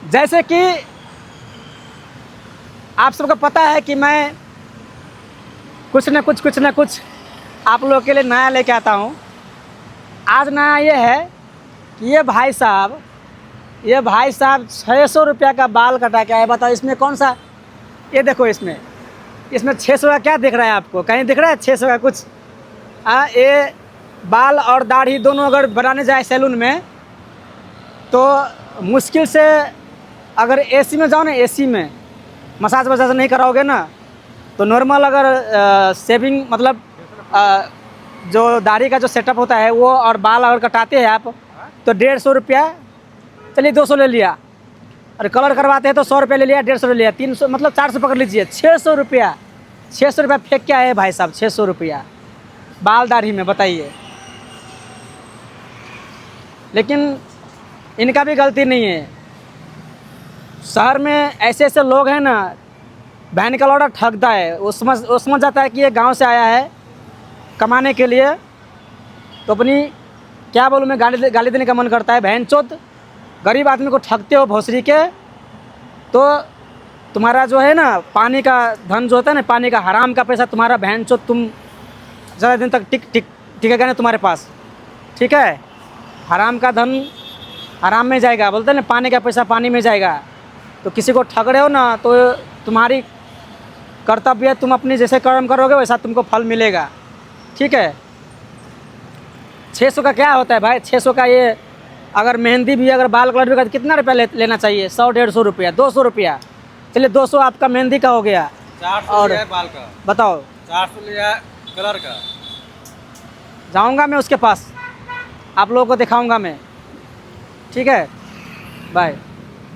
जैसे कि आप सबको पता है कि मैं कुछ न कुछ आप लोगों के लिए नया लेके आता हूँ। आज नया ये है कि ये भाई साहब 600 रुपया का बाल कटा के आए। बताओ इसमें कौन सा, ये देखो इसमें 600 का क्या दिख रहा है आपको? कहीं दिख रहा है 600 का कुछ? ये बाल और दाढ़ी दोनों अगर बनाने जाए सैलून में तो मुश्किल से, अगर एसी में जाओ ना, एसी में मसाज वसाज नहीं कराओगे ना, तो नॉर्मल अगर शेविंग मतलब जो दाढ़ी का जो सेटअप होता है वो, और बाल अगर कटाते हैं आप तो 150 रुपया, चलिए 200 ले लिया, और कलर करवाते हैं तो 100 रुपया ले लिया, 150 ले लिया, 300 मतलब 400 पकड़ लीजिए। 600 रुपया, 600 रुपया फेंक क्या है भाई साहब? 600 रुपया बाल दाढ़ी में, बताइए। लेकिन इनका भी गलती नहीं है। शहर में ऐसे ऐसे लोग हैं ना, बहन का लौड़ा ठगता है। वो समझ जाता है कि ये गांव से आया है कमाने के लिए, तो अपनी क्या बोलूँ मैं, गाली देने का मन करता है। बहन चोद गरीब आदमी को ठगते हो भोसरी के, तो तुम्हारा जो है ना पानी का धन जो होता है ना, पानी का हराम का पैसा तुम्हारा बहन चोद, तुम ज़्यादा दिन तक टिकेगा नहीं तुम्हारे पास, ठीक है? हराम का धन हराम में जाएगा, बोलते हैं ना, पानी का पैसा पानी में जाएगा। तो किसी को ठग रहे हो ना, तो तुम्हारी कर्तव्य है, तुम अपनी जैसे कर्म करोगे वैसा तुमको फल मिलेगा, ठीक है? 600 का क्या होता है भाई? 600 का ये, अगर मेहंदी भी, अगर बाल कलर भी का, कितना रुपया लेना चाहिए? 100-150 रुपया, 200 रुपया। चलिए 200 आपका मेहंदी का हो गया, 400 और लिया है बाल का, बताओ 400 लिया है कलर का। जाऊंगा मैं उसके पास, आप लोगों को दिखाऊंगा मैं, ठीक है? बाय।